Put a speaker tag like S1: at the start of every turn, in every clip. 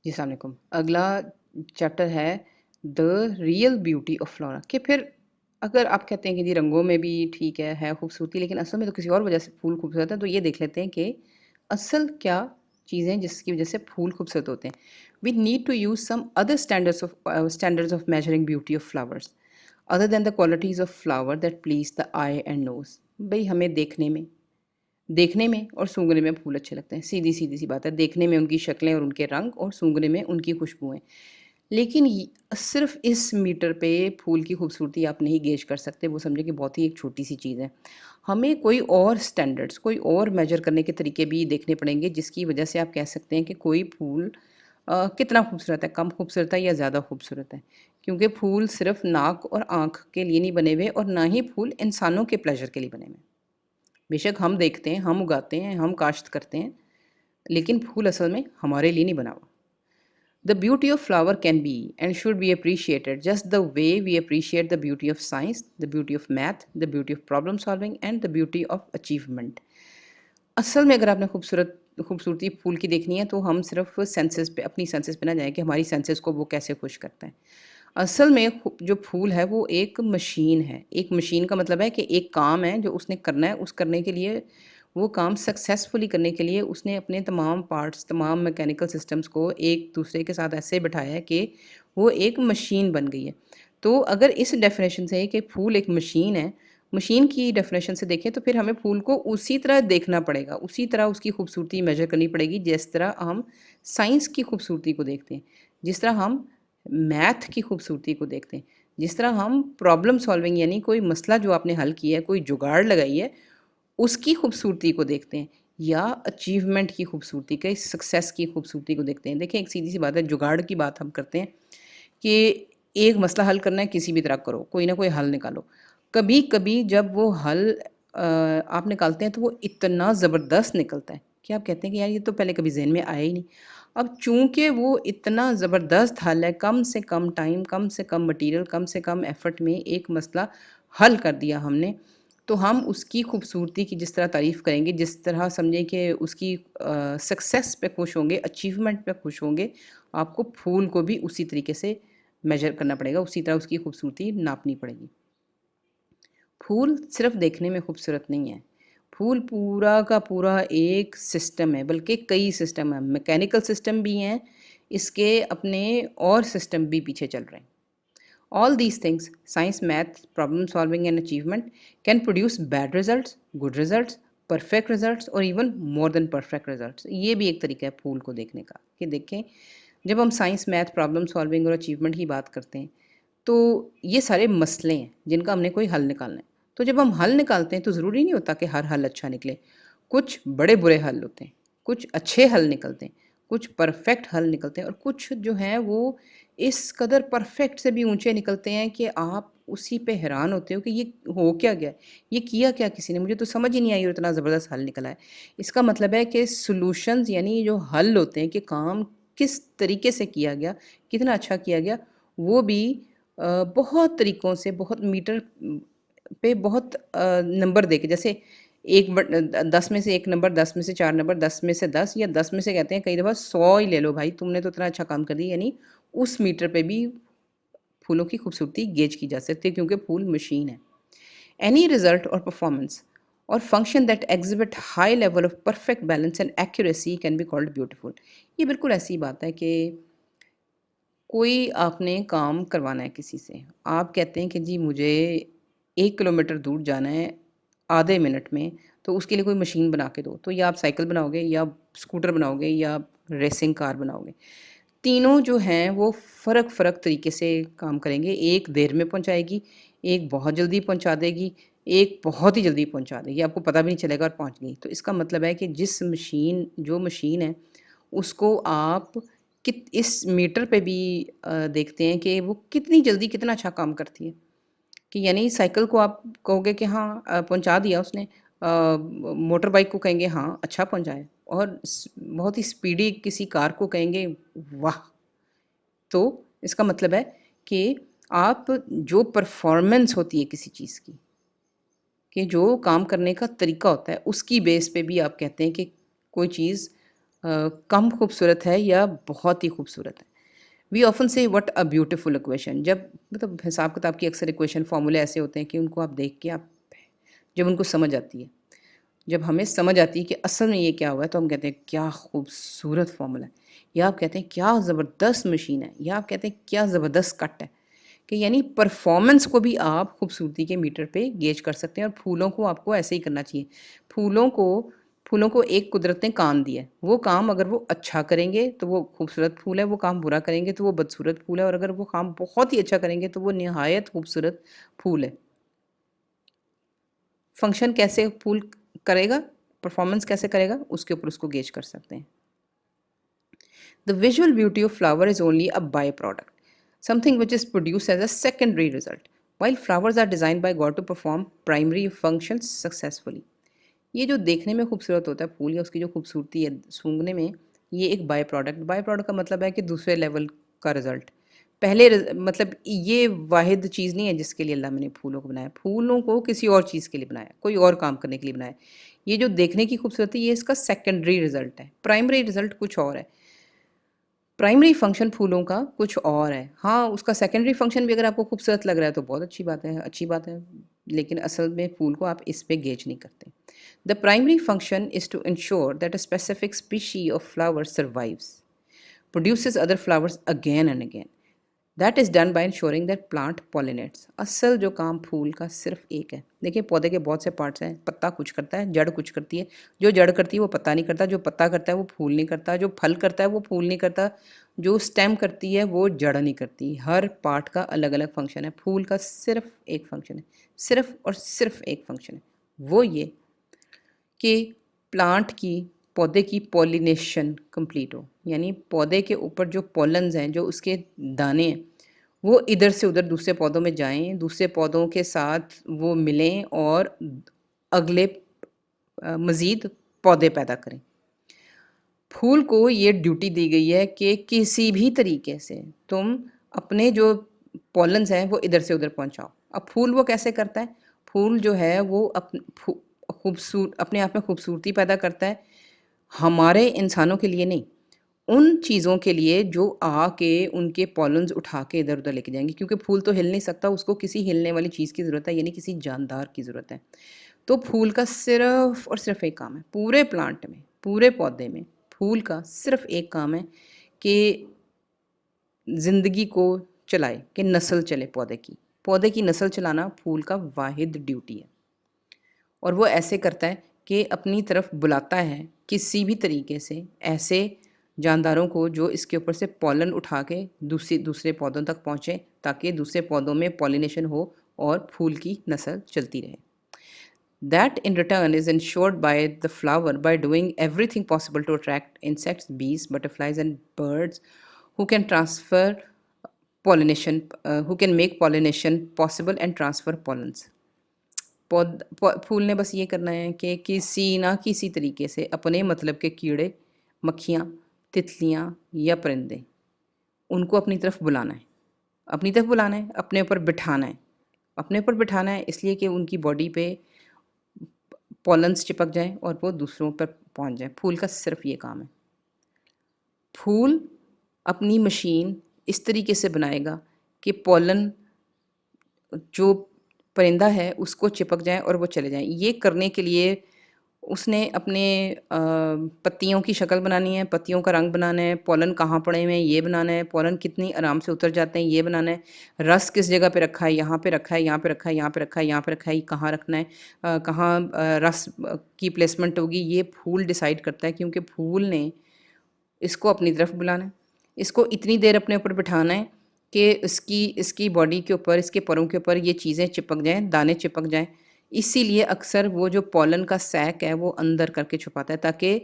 S1: जी, अस्सलाम वालेकुम। अगला चैप्टर है the real beauty of flora कि फिर अगर आप कहते हैं कि जी रंगों में भी ठीक है खूबसूरती लेकिन असल में तो किसी और वजह से फूल खूबसूरत है, तो ये देख लेते हैं कि असल क्या चीज़ें जिसकी वजह से फूल खूबसूरत होते हैं। We need to use some other standards of measuring beauty of flowers other than the qualities of flower that please the eye and nose. भई हमें देखने में और सूंघने में फूल अच्छे लगते हैं। सीधी-सीधी सी बात है। देखने में उनकी शक्लें और उनके रंग और सूंघने में उनकी खुशबुएँ। लेकिन य सिर्फ़ इस मीटर पे फूल की खूबसूरती आप नहीं गेज कर सकते। वो समझिए कि बहुत ही एक छोटी-सी चीज़ है। हमें कोई और स्टैंडर्ड्स, कोई और मेज़र करने के तरीके भी देखने पड़ेंगे जिसकी वज़ह से आप कह सकते हैं कि कोई फूल कितना खूबसूरत है, कम खूबसूरत है या ज़्यादा खूबसूरत है। क्योंकि फूल सिर्फ़ नाक और आँख के लिए नहीं बने हुए और ना ही फूल इंसानों के प्लेज़र के लिए बने हुए हैं। बेशक हम देखते हैं, हम उगाते हैं, हम काश्त करते हैं, लेकिन फूल असल में हमारे लिए नहीं बना हुआ। The beauty of flower can be and should be appreciated just the way we appreciate the beauty of science, the beauty of math, the beauty of problem solving and the beauty of achievement. असल में अगर आपने खूबसूरती फूल की देखनी है तो हम सिर्फ सेंसेस पे अपनी सेंसेस पे ना जाएँ कि हमारी सेंसेस को वो कैसे खुश करता है। असल में जो फूल है वो एक मशीन है। एक मशीन का मतलब है कि एक काम है जो उसने करना है, उस करने के लिए वो काम सक्सेसफुली करने के लिए उसने अपने तमाम पार्ट्स, तमाम मैकेनिकल सिस्टम्स को एक-दूसरे के साथ ऐसे बिठाया है कि वो एक मशीन बन गई है। तो अगर इस डेफ़िनेशन से कि फूल एक मशीन है, मशीन की डेफ़िनेशन से देखें तो फिर हमें फूल को उसी तरह देखना पड़ेगा, उसी तरह उसकी खूबसूरती मेज़र करनी पड़ेगी जिस तरह हम साइंस की खूबसूरती को देखते हैं। जिस तरह हम मैथ की खूबसूरती को देखते हैं। जिस तरह हम प्रॉब्लम सॉल्विंग यानी कोई मसला जो आपने हल किया है, कोई जुगाड़ लगाई है, उसकी खूबसूरती को देखते हैं या अचीवमेंट की खूबसूरती के सक्सेस की खूबसूरती को देखते हैं। देखिए एक सीधी-सी बात है, जुगाड़ की बात हम करते हैं कि एक मसला हल करना है किसी भी तरह करो, कोई ना कोई हल निकालो। कभी-कभी जब वो हल आप निकालते हैं तो वो इतना ज़बरदस्त निकलता है कि आप कहते हैं कि यार ये तो पहले कभी ज़हन में आया ही नहीं। अब चूँकि वो इतना ज़बरदस्त हल है, कम से कम टाइम, कम से कम मटीरियल, कम से कम एफ़र्ट में एक मसला हल कर दिया हमने, तो हम उसकी खूबसूरती की जिस तरह तारीफ़ करेंगे, जिस तरह समझें कि उसकी सक्सेस पे खुश होंगे, अचीवमेंट पे खुश होंगे, आपको फूल को भी उसी तरीके से मेज़र करना पड़ेगा, उसी तरह उसकी खूबसूरती नापनी पड़ेगी। फूल सिर्फ़ देखने में खूबसूरत नहीं है, फूल पूरा का पूरा एक सिस्टम है, बल्कि कई सिस्टम हैं, मैकेनिकल सिस्टम भी हैं, इसके अपने और सिस्टम भी पीछे चल रहे हैं। All these things, science, math, problem solving and achievement can produce bad results, good results, perfect results और even more than perfect results. ये भी एक तरीका है फूल को देखने का कि देखें जब हम साइंस, मैथ, प्रॉब्लम सॉल्विंग और अचीवमेंट की बात करते हैं तो ये सारे मसले हैं जिनका हमने कोई हल निकालना है। तो जब हम हल निकालते हैं तो ज़रूरी नहीं होता कि हर हल अच्छा निकले। कुछ बड़े बुरे हल होते हैं, कुछ अच्छे हल निकलते हैं, कुछ परफेक्ट हल निकलते हैं और कुछ जो हैं वो इस कदर परफेक्ट से भी ऊँचे निकलते हैं कि आप उसी पे हैरान होते हो कि ये हो क्या गया? ये किया क्या किसी ने? मुझे तो समझ ही नहीं आई और इतना ज़बरदस्त हल निकला है। इसका मतलब है कि सॉल्यूशंस यानी जो हल होते हैं कि काम किस तरीके से किया गया, कितना अच्छा किया गया, वो भी बहुत तरीकों से बहुत मीटर पे बहुत नंबर देके जैसे 10 में से 1 नंबर, 10 में से 4 नंबर, 10 में से 10 या 10 में से कहते हैं कई दफ़ा 100 ही ले लो भाई, तुमने तो इतना अच्छा काम कर दिया यानी उस मीटर पे भी फूलों की खूबसूरती गेज की जा सकती है क्योंकि फूल मशीन है। एनी रिजल्ट और परफॉर्मेंस और function that exhibit high level of perfect balance and accuracy can be called beautiful. ये बिल्कुल ऐसी बात है कि कोई आपने काम करवाना है किसी से, आप कहते हैं कि जी मुझे 1 किलोमीटर दूर जाना है आधे मिनट में, तो उसके लिए कोई मशीन बना के दो। तो या आप साइकिल बनाओगे या स्कूटर बनाओगे या रेसिंग कार बनाओगे। तीनों जो हैं वो फ़र्क-फ़र्क तरीके से काम करेंगे। एक देर में पहुँचाएगी, एक बहुत जल्दी पहुँचा देगी, एक बहुत ही जल्दी पहुँचा देगी, आपको पता भी नहीं चलेगा और पहुँच गई। तो इसका मतलब है कि जो मशीन है, उसको आप कित इस मीटर पे भी देखते हैं कि वो कितनी जल्दी कितना अच्छा काम करती है। कि यानी साइकिल को आप कहोगे कि हाँ पहुँचा दिया उसने मोटर बाइक को कहेंगे हाँ, अच्छा पहुँचाया और बहुत ही स्पीडी किसी कार को कहेंगे वाह! तो इसका मतलब है कि आप जो परफ़ॉर्मेंस होती है किसी चीज़ की, कि जो काम करने का तरीका होता है, उसकी बेस पे भी आप कहते हैं कि कोई चीज़ कम खूबसूरत है या बहुत ही खूबसूरत है। वी ऑफन से व्हाट अ ब्यूटीफुल इक्वेशन, जब मतलब हिसाब किताब की अक्सर इक्वेशन फार्मूले ऐसे होते हैं कि उनको आप देख के आप जब उनको समझ आती है, जब हमें समझ आती है कि असल में ये क्या हुआ है, तो हम कहते हैं क्या खूबसूरत फार्मूला है, या आप कहते हैं क्या ज़बरदस्त मशीन है, या आप कहते हैं क्या ज़बरदस्त कट है। कि यानी परफॉर्मेंस को भी आप खूबसूरती के मीटर पे गेज कर सकते हैं, और फूलों को आपको ऐसे ही करना चाहिए। फूलों को फूलों को एक कुदरत ने काम दिया है, वो काम अगर वो अच्छा करेंगे तो वो खूबसूरत फूल है, वो काम बुरा करेंगे तो वो बदसूरत फूल है, और अगर वो काम बहुत ही अच्छा करेंगे तो वो निहायत खूबसूरत फूल है। फंक्शन कैसे फूल करेगा, परफॉर्मेंस कैसे करेगा, उसके ऊपर उसको गेज कर सकते हैं। The visual beauty of flower is only a byproduct, something which is produced as a secondary result, while flowers are designed by God to perform primary functions successfully. ये जो देखने में खूबसूरत होता है फूल, या उसकी जो खूबसूरती है सूंघने में, ये एक बाय प्रोडक्ट का मतलब है कि दूसरे लेवल का रिजल्ट। मतलब ये वाहिद चीज़ नहीं है जिसके लिए अल्लाह ने फूलों को बनाया। फूलों को किसी और चीज़ के लिए बनाया, कोई और काम करने के लिए बनाया। ये जो देखने की खूबसूरती, ये इसका सेकेंडरी रिजल्ट है, प्राइमरी रिजल्ट कुछ और है। प्राइमरी फंक्शन फूलों का कुछ और है। हाँ, उसका सेकेंडरी फंक्शन भी अगर आपको खूबसूरत लग रहा है तो बहुत अच्छी बात है, लेकिन असल में फूल को आप इस पे गेज नहीं करते। The primary function is to ensure that a specific species of flower survives, produces other flowers again and again. That is done by ensuring that plant pollinates. असल जो काम फूल का सिर्फ एक है। देखिए पौधे के बहुत से पार्ट्स हैं, पत्ता कुछ करता है, जड़ कुछ करती है। जो जड़ करती है वो पत्ता नहीं करता, जो पत्ता करता है वो फूल नहीं करता, जो फल करता है वो फूल नहीं करता, जो स्टेम करती है वो जड़ नहीं करती। हर पार्ट का अलग अलग फंक्शन है। फूल का सिर्फ एक फंक्शन है, सिर्फ और सिर्फ एक फंक्शन है, वो ये कि प्लांट की, पौधे की पॉलिनेशन कंप्लीट हो। यानी पौधे के ऊपर जो पॉलन्स हैं, जो उसके दाने हैं, वो इधर से उधर दूसरे पौधों में जाएँ, दूसरे पौधों के साथ वो मिलें और अगले मज़ीद पौधे पैदा करें। फूल को ये ड्यूटी दी गई है कि किसी भी तरीके से तुम अपने जो पॉलन्स हैं वो इधर से उधर पहुँचाओ। अब फूल वो कैसे करता है? फूल जो है वो अपने आप में खूबसूरती पैदा करता है, हमारे इंसानों के लिए नहीं। उन चीज़ों के लिए जो आके उनके पॉलन्स उठा के इधर-उधर लेके जाएँगे, क्योंकि फूल तो हिल नहीं सकता, उसको किसी हिलने वाली चीज़ की ज़रूरत है, यानी किसी जानदार की ज़रूरत है। तो फूल का सिर्फ़ और सिर्फ़ एक काम है, पूरे प्लांट में, पूरे पौधे में, फूल का सिर्फ़ एक काम है कि ज़िंदगी को चलाए, कि नस्ल चले पौधे की। पौधे की नस्ल चलाना फूल का वाहिद ड्यूटी है। और वो ऐसे करता है कि अपनी तरफ बुलाता है किसी भी तरीके से ऐसे जानदारों को जो इसके ऊपर से पॉलन उठा के दूसरे पौधों तक पहुँचे, ताकि दूसरे पौधों में पॉलिनेशन हो और फूल की नस्ल चलती रहे। That in return is ensured by the flower by doing everything possible to attract insects, bees, butterflies, and birds who can who can make pollination possible and transfer pollens. फूल ने बस ये करना है कि किसी ना किसी तरीके से अपने मतलब के कीड़े, मक्खियाँ, तितलियाँ या परिंदे, उनको अपनी तरफ बुलाना है। अपनी तरफ बुलाना है, अपने ऊपर बिठाना है। अपने ऊपर बिठाना है इसलिए कि उनकी बॉडी पे पॉलन्स चिपक जाएँ और वो दूसरों पर पहुँच जाएँ। फूल का सिर्फ़ ये काम है। फूल अपनी मशीन इस तरीके से बनाएगा कि पॉलन जो परिंदा है उसको चिपक जाएँ और वो चले जाएँ। ये करने के लिए उसने अपने पत्तियों की शक्ल बनानी है, पत्तियों का रंग बनाना है, पॉलन कहाँ पड़े हुए हैं ये बनाना है, पॉलन कितनी आराम से उतर जाते हैं ये बनाना है, रस किस जगह पे रखा है, यहाँ पे रखा है, यहाँ पे रखा है, यहाँ पे रखा है, यहाँ पे रखा है, ये कहाँ रखना है, कहाँ रस की प्लेसमेंट होगी, ये फूल डिसाइड करता है, क्योंकि फूल ने इसको अपनी तरफ बुलाना है। इसको इतनी देर अपने ऊपर बिठाना है कि इसकी इसकी बॉडी के ऊपर, इसके परों के ऊपर ये चीज़ें चिपक जाएँ, दाने चिपक जाएँ। इसीलिए अक्सर वो जो पॉलन का सैक है वो अंदर करके छुपाता है, ताकि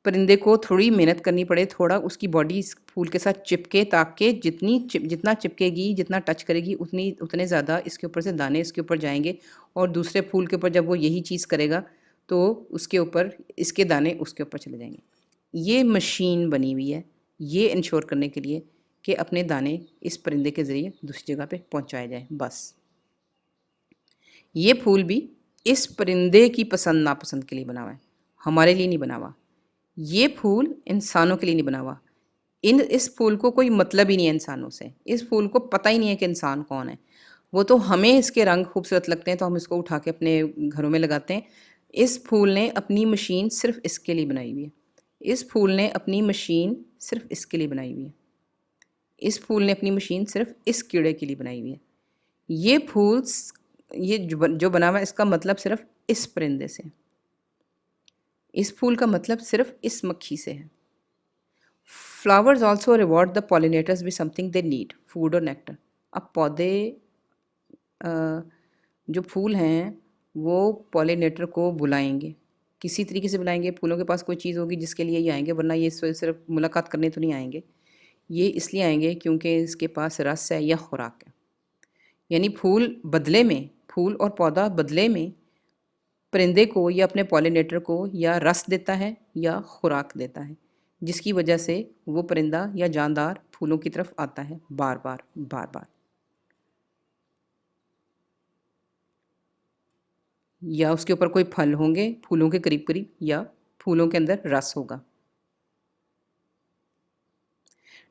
S1: परिंदे को थोड़ी मेहनत करनी पड़े, थोड़ा उसकी बॉडी इस फूल के साथ चिपके, ताकि जितना चिपकेगी, जितना टच करेगी उतने ज़्यादा इसके ऊपर से दाने इसके ऊपर जाएँगे, और दूसरे फूल के ऊपर जब वो यही चीज़ करेगा तो उसके ऊपर इसके दाने उसके ऊपर चले जाएँगे। ये मशीन बनी हुई है, ये इंश्योर करने के लिए कि अपने दाने इस परिंदे के ज़रिए दूसरी जगह पे पहुँचाए जाएँ, बस। ये फूल भी इस परिंदे की पसंद नापसंद के लिए बना हुआ है, हमारे लिए नहीं बना हुआ। ये फूल इंसानों के लिए नहीं बना हुआ। इस फूल को कोई मतलब ही नहीं है इंसानों से। इस फूल को पता ही नहीं है कि इंसान कौन है। वो तो हमें इसके रंग खूबसूरत लगते हैं तो हम इसको उठा के अपने घरों में लगाते हैं। इस फूल ने अपनी मशीन सिर्फ़ इसके लिए बनाई हुई है। इस फूल ने अपनी मशीन सिर्फ़ इसके लिए बनाई हुई है। इस फूल ने अपनी मशीन सिर्फ़ इस कीड़े के लिए बनाई हुई है। ये फूल स ये जो बना हुआ है इसका मतलब सिर्फ़ इस परिंदे से है। इस फूल का मतलब सिर्फ़ इस मक्खी से है। Flowers also reward the pollinators with something they need, food और नेक्टर। अब पौधे जो फूल हैं वो पॉलिनेटर को बुलाएंगे, किसी तरीके से बुलाएंगे। फूलों के पास कोई चीज़ होगी जिसके लिए ये आएंगे, वरना ये सिर्फ मुलाकात करने तो नहीं आएंगे। ये इसलिए आएंगे क्योंकि इसके पास रस है या खुराक है। यानी फूल और पौधा बदले में परिंदे को या अपने पॉलिनेटर को या रस देता है या खुराक देता है, जिसकी वजह से वो परिंदा या जानदार फूलों की तरफ आता है बार बार बार बार। या उसके ऊपर कोई फल होंगे फूलों के करीब करीब, या फूलों के अंदर रस होगा।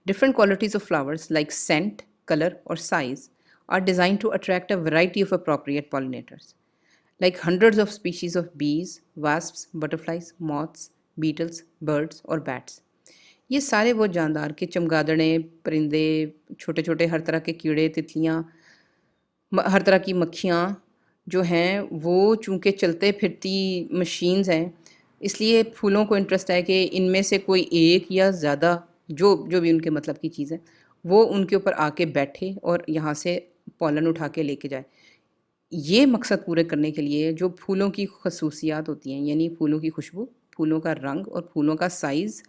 S1: Different qualities of flowers like scent, colour और size are designed to attract a variety of appropriate pollinators like hundreds of species of bees, wasps, butterflies, moths, beetles, birds और bats। ये सारे वो जानदार के चमगादड़े, परिंदे, छोटे छोटे हर तरह के कीड़े, तितलियाँ, हर तरह की मक्खियाँ जो हैं वो चूँकि चलते फिरती मशीन्स हैं, इसलिए फूलों को इंटरेस्ट है कि इनमें से कोई एक या ज़्यादा जो जो भी उनके मतलब की चीज़ है वो उनके ऊपर आके बैठे और यहाँ से पॉलन उठा के लेके जाए। ये मकसद पूरे करने के लिए जो फूलों की खसूसियात होती हैं, यानी फूलों की खुशबू, फूलों का रंग और फूलों का साइज़,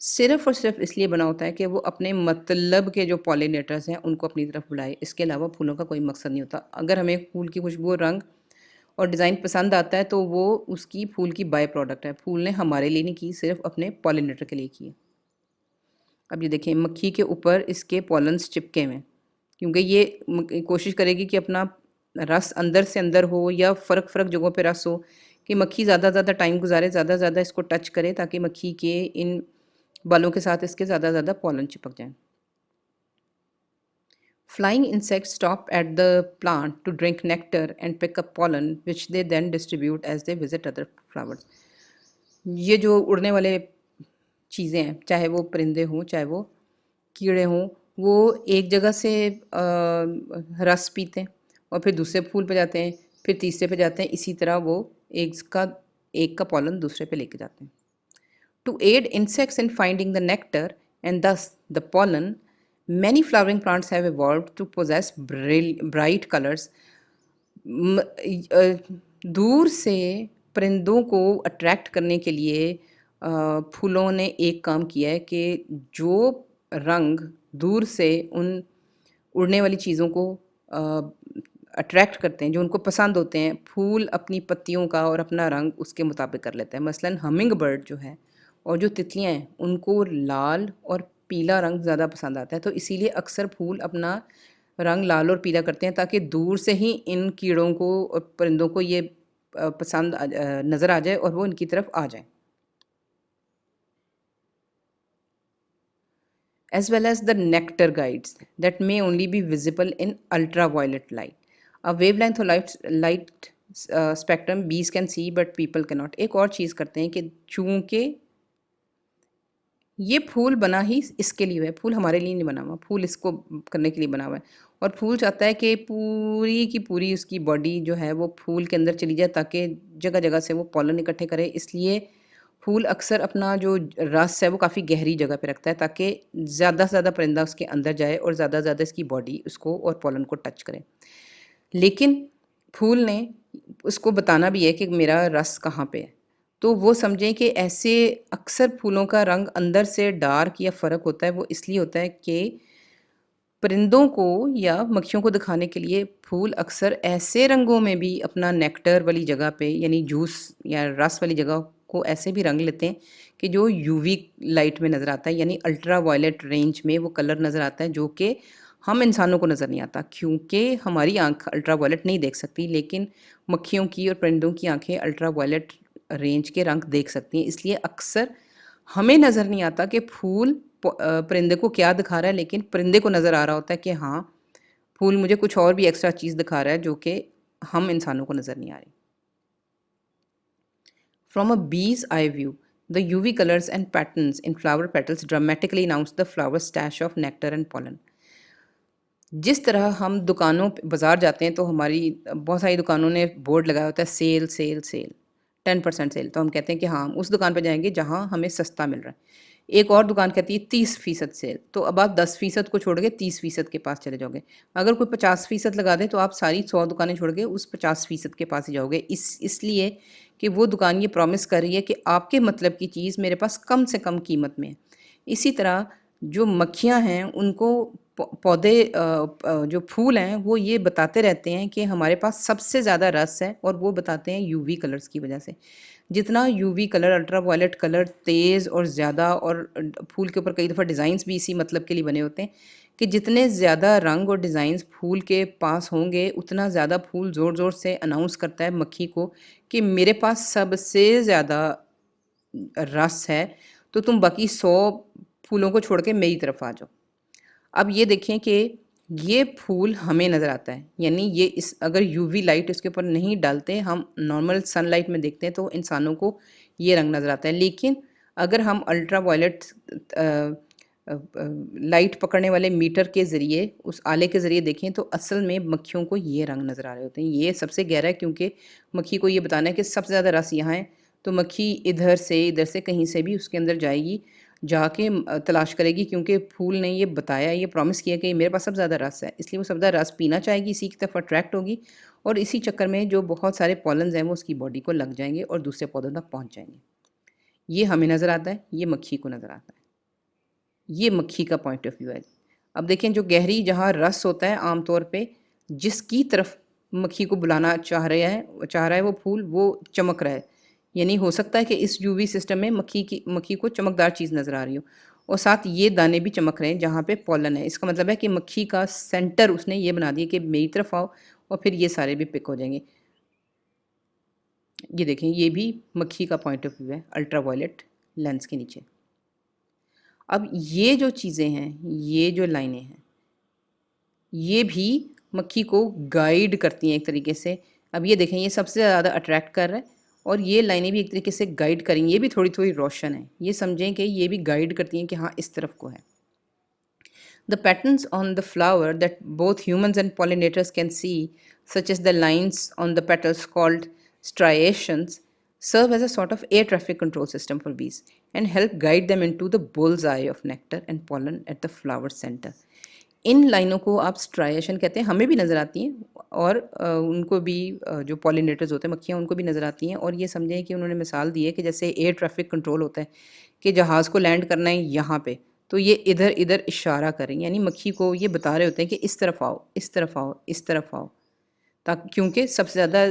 S1: सिर्फ़ और सिर्फ़ इसलिए बना होता है कि वो अपने मतलब के जो पॉलिनेटर्स हैं उनको अपनी तरफ बुलाए। इसके अलावा फूलों का कोई मकसद नहीं होता। अगर हमें फूल की खुशबू और रंग और डिज़ाइन पसंद आता है तो वो उसकी फूल की बाय प्रोडक्ट है। फूल ने हमारे लिए नहीं की, सिर्फ़ अपने पॉलिनेटर के लिए की है। अब ये देखें, मक्खी के ऊपर इसके पॉलन्स चिपके हुए हैं, क्योंकि ये कोशिश करेगी कि अपना रस अंदर से अंदर हो या फ़र्क-फ़र्क जगहों पे रस हो, कि मक्खी ज़्यादा से ज़्यादा टाइम गुज़ारे, ज़्यादा से ज़्यादा इसको टच करे ताकि मक्खी के इन बालों के साथ इसके ज़्यादा से ज़्यादा पॉलन चिपक जाएँ। Flying insects stop at the plant to drink nectar and pick up pollen, which they then distribute as they visit other flowers। ये जो उड़ने वाले चीज़ें हैं, चाहे वो परिंदे हों, चाहे वो कीड़े हों, वो एक जगह से रस पीते हैं और फिर दूसरे फूल पे जाते हैं, फिर तीसरे पे जाते हैं। इसी तरह वो एक का पॉलन दूसरे पे लेके जाते हैं। To aid insects in finding the nectar and thus the pollen, many flowering plants have evolved to possess bright colors। दूर से परिंदों को अट्रैक्ट करने के लिए फूलों ने एक काम किया है कि जो रंग दूर से उन उड़ने वाली चीज़ों को अट्रैक्ट करते हैं, जो उनको पसंद होते हैं, फूल अपनी पत्तियों का और अपना रंग उसके मुताबिक कर लेते हैं। मसलन हमिंग बर्ड जो है और जो तितलियाँ हैं उनको लाल और पीला रंग ज़्यादा पसंद आता है, तो इसीलिए अक्सर फूल अपना रंग लाल और पीला करते हैं ताकि दूर से ही इन कीड़ों को और परिंदों को ये पसंद नज़र आ जाए और वो इनकी तरफ आ जाएँ। As well as the nectar guides that may only be visible in ultraviolet light, a wavelength of light spectrum bees can see but people cannot। एक और चीज़ करते हैं कि चूँकि ये फूल बना ही इसके लिए हुआ है, फूल हमारे लिए नहीं बना हुआ, फूल इसको करने के लिए बना हुआ है। और फूल चाहता है कि पूरी की पूरी उसकी बॉडी जो है वो फूल के अंदर चली जाए ताकि जगह-जगह से वो पॉलन इकट्ठे करे। इसलिए फूल अक्सर अपना जो रस है वो काफ़ी गहरी जगह पे रखता है ताकि ज़्यादा से ज़्यादा परिंदा उसके अंदर जाए और ज़्यादा से ज़्यादा इसकी बॉडी उसको और पॉलन को टच करे। लेकिन फूल ने उसको बताना भी है कि मेरा रस कहाँ पे है। तो वो समझें कि ऐसे अक्सर फूलों का रंग अंदर से डार्क या फ़र्क होता है, वो इसलिए होता है कि परिंदों को या मक्खियों को दिखाने के लिए फूल अक्सर ऐसे रंगों में भी अपना नेक्टर वाली जगह पे, यानी जूस या रस वाली जगह को ऐसे भी रंग लेते हैं कि जो यूवी लाइट में नज़र आता है, यानी अल्ट्रा वायलेट रेंज में वो कलर नज़र आता है, जो कि हम इंसानों को नज़र नहीं आता क्योंकि हमारी आँख अल्ट्रा वायलेट नहीं देख सकती, लेकिन मक्खियों की और परिंदों की आँखें अल्ट्रा वायलेट रेंज के रंग देख सकती हैं। इसलिए अक्सर हमें नज़र नहीं आता कि फूल परिंदे को क्या दिखा रहा है, लेकिन परिंदे को नज़र आ रहा होता है कि हाँ, फूल मुझे कुछ और भी एक्स्ट्रा चीज़ दिखा रहा है जो कि हम इंसानों को नज़र नहीं आ रही। From a bee's eye view, the UV colors and patterns in flower petals dramatically announce the flower stash of nectar and pollen. जिस तरह हम दुकानों बाज़ार जाते हैं तो हमारी बहुत सारी दुकानों ने बोर्ड लगाया होता है सेल सेल सेल 10% सेल, तो हम कहते हैं कि हाँ, हम उस दुकान पर जाएंगे जहाँ हमें सस्ता मिल रहा है। एक और दुकान कहती है 30% सेल, तो अब आप 10% को छोड़ के 30% के पास चले जाओगे। अगर कोई 50% लगा दे तो आप सारी 100 दुकानें छोड़ के उस 50% के पास ही जाओगे, इसलिए कि वो दुकान ये प्रॉमिस कर रही है कि आपके मतलब की चीज़ मेरे पास कम से कम कीमत में है। इसी तरह जो मक्खियाँ हैं उनको पौधे जो फूल हैं वो ये बताते रहते हैं कि हमारे पास सबसे ज़्यादा रस है, और वो बताते हैं यूवी कलर्स की वजह से। जितना UV colour, ultraviolet colour तेज़ और ज़्यादा, और फूल के ऊपर कई दफ़ा डिज़ाइंस भी इसी मतलब के लिए बने होते हैं कि जितने ज़्यादा रंग और डिज़ाइंस फूल के पास होंगे, उतना ज़्यादा फूल ज़ोर-ज़ोर से अनाउंस करता है मक्खी को कि मेरे पास सबसे ज़्यादा रस है, तो तुम बाकी 100 फूलों को छोड़ के मेरी तरफ आ जाओ। अब ये देखें कि ये फूल हमें नज़र आता है, यानी ये इस अगर यूवी लाइट इसके ऊपर नहीं डालते, हम नॉर्मल सनलाइट में देखते हैं तो इंसानों को ये रंग नज़र आता है। लेकिन अगर हम अल्ट्रा वायलेट लाइट पकड़ने वाले मीटर के ज़रिए, उस आले के ज़रिए देखें तो असल में मक्खियों को ये रंग नज़र आ रहे होते हैं। ये सबसे गहरा है क्योंकि मक्खी को ये बताना है कि सबसे ज़्यादा रस यहाँ है, तो मक्खी इधर से कहीं से भी उसके अंदर जाएगी, जाके तलाश करेगी, क्योंकि फूल ने ये बताया, ये प्रॉमिस किया कि मेरे पास सबसे ज़्यादा रस है, इसलिए वो सबसे ज़्यादा रस पीना चाहेगी, इसी की तरफ अट्रैक्ट होगी, और इसी चक्कर में जो बहुत सारे पॉलन्स हैं वो उसकी बॉडी को लग जाएंगे और दूसरे पौधों तक पहुँच जाएंगे। ये हमें नज़र आता है, ये मक्खी को नज़र आता है। ये मक्खी का पॉइंट ऑफ व्यू है। अब देखें, जो गहरी जहाँ रस होता है आम तौर पे, जिसकी तरफ मक्खी को बुलाना चाह रहा है वो फूल, वो चमक रहा है। यानी हो सकता है कि इस यूवी सिस्टम में मक्खी को चमकदार चीज़ नज़र आ रही हो, और साथ ये दाने भी चमक रहे हैं जहाँ पे पॉलन है। इसका मतलब है कि मक्खी का सेंटर उसने ये बना दिया कि मेरी तरफ आओ, और फिर ये सारे भी पिक हो जाएंगे। ये देखें, ये भी मक्खी का पॉइंट ऑफ व्यू है अल्ट्रा वायलेट लेंस के नीचे। अब ये जो चीज़ें हैं, ये जो लाइनें हैं, ये भी मक्खी को गाइड करती हैं एक तरीके से। अब ये देखें, ये सबसे ज़्यादा अट्रैक्ट कर रहा है, और ये लाइनें भी एक तरीके से गाइड करेंगी। ये भी थोड़ी-थोड़ी रोशन है। ये समझें कि ये भी गाइड करती हैं कि हाँ, इस तरफ को है। The patterns on the flower that both humans and pollinators can see, such as the lines on the petals called striations, serve as a sort of air traffic control system for bees and help guide them into the bullseye of nectar and pollen at the flower center. इन लाइनों को आप striation कहते हैं, हमें भी नज़र आती हैं, और उनको भी जो पॉलिनेटर्स होते हैं, मक्खियाँ, उनको भी नज़र आती हैं। और ये समझें कि उन्होंने मिसाल दी है कि जैसे एयर ट्रैफिक कंट्रोल होता है कि जहाज़ को लैंड करना है यहाँ पे, तो ये इधर इधर इशारा करें, यानी मक्खी को ये बता रहे होते हैं कि इस तरफ आओ, इस तरफ आओ, इस तरफ आओ, ताकि क्योंकि सबसे ज़्यादा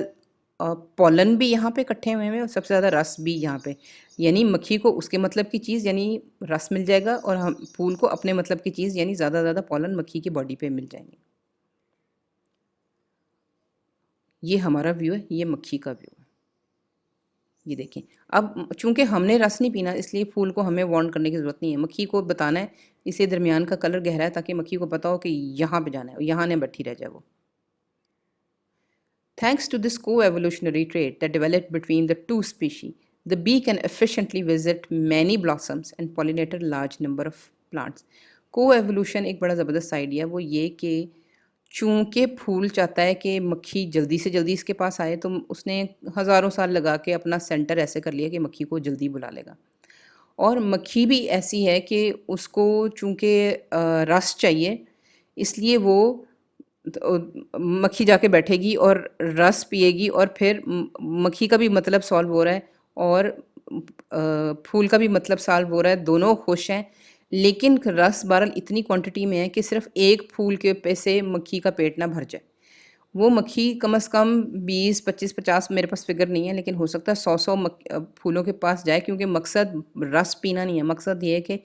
S1: पॉलन भी यहाँ पे इकट्ठे हुए हैं और सबसे ज़्यादा रस भी यहाँ पे, यानी मक्खी को उसके मतलब की चीज़ यानी रस मिल जाएगा, और हम फूल को अपने मतलब की चीज़ यानी ज़्यादा ज़्यादा पॉलन मक्खी की बॉडी पे मिल जाएंगे। ये हमारा व्यू है, ये मक्खी का व्यू है। ये देखें, अब चूंकि हमने रस नहीं पीना, इसलिए फूल को हमें वार्न करने की ज़रूरत नहीं है, मक्खी को बताना है इसे दरमियान का कलर गहरा है ताकि मक्खी को पता हो कि यहाँ पे जाना है, यहाँ ने बैठी रह जाए वो। Thanks to this co-evolutionary trait that developed between the two species, the bee can efficiently visit many blossoms and pollinate a large number of plants. Co-evolution एक बड़ा ज़बरदस्त आइडिया है, वो ये कि चूंकि फूल चाहता है कि मक्खी जल्दी से जल्दी इसके पास आए, तो उसने हज़ारों साल लगा के अपना सेंटर ऐसे कर लिया कि मक्खी को जल्दी बुला लेगा। और मक्खी भी ऐसी है कि उसको चूंकि रस चाहिए, इसलिए वो मक्खी जाके बैठेगी और रस पिएगी, और फिर मक्खी का भी मतलब सॉल्व हो रहा है, और फूल का भी मतलब सॉल्व हो रहा है, दोनों खुश हैं। लेकिन रस बहरहाल इतनी क्वांटिटी में है कि सिर्फ एक फूल के पे से मक्खी का पेट ना भर जाए। वो मक्खी कम से कम 20, 25, 50, मेरे पास फिगर नहीं है, लेकिन हो सकता है 100-100 फूलों के पास जाए, क्योंकि मकसद रस पीना नहीं है, मकसद ये है कि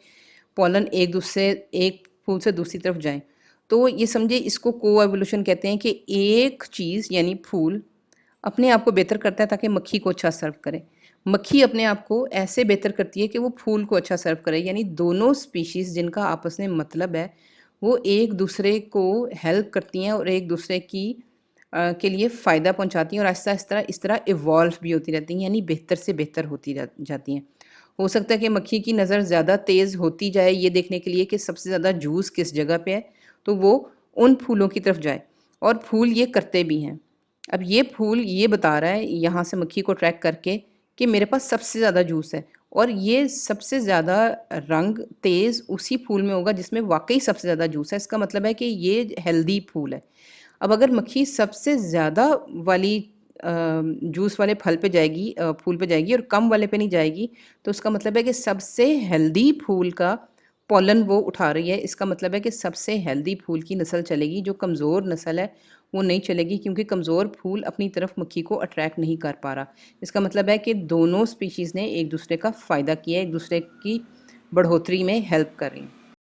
S1: पॉलन एक फूल से दूसरी तरफ जाए। तो ये समझिए, इसको को एवोल्यूशन कहते हैं कि एक चीज़ यानी फूल अपने आप को बेहतर करता है ताकि मक्खी को अच्छा सर्व करे। मक्खी अपने आप को ऐसे बेहतर करती है कि वो फूल को अच्छा सर्व करे, यानी दोनों स्पीशीज़ जिनका आपस में मतलब है, वो एक-दूसरे को हेल्प करती हैं और एक-दूसरे की के लिए फ़ायदा पहुँचाती हैं और आहिस्ता-आहिस्ता इस तरह इवॉल्व भी होती रहती हैं, यानी बेहतर से बेहतर होती जाती हैं। हो सकता है कि मक्खी की नज़र ज़्यादा तेज़ होती जाए ये देखने के लिए कि सबसे ज़्यादा जूस किस जगह पे है, तो वो उन फूलों की तरफ जाए और फूल ये करते भी हैं। अब ये फूल ये बता रहा है यहाँ से मक्खी को ट्रैक करके कि मेरे पास सबसे ज़्यादा जूस है और ये सबसे ज़्यादा रंग तेज़ उसी फूल में होगा जिसमें वाक़ई सबसे ज़्यादा जूस है। इसका मतलब है कि ये हेल्दी फूल है। अब अगर मक्खी सबसे ज़्यादा वाली जूस वाले फल पे जाएगी फूल पे जाएगी और कम वाले पे नहीं जाएगी, तो उसका मतलब है कि सबसे हेल्दी फूल का पॉलन वो उठा रही है। इसका मतलब है कि सबसे हेल्दी फूल की नस्ल चलेगी, जो कमज़ोर नस्ल है वो नहीं चलेगी क्योंकि कमज़ोर फूल अपनी तरफ मक्खी को अट्रैक्ट नहीं कर पा रहा। इसका मतलब है कि दोनों स्पीशीज़ ने एक-दूसरे का फ़ायदा किया है, एक-दूसरे की बढ़ोतरी में हेल्प कर रही हैं।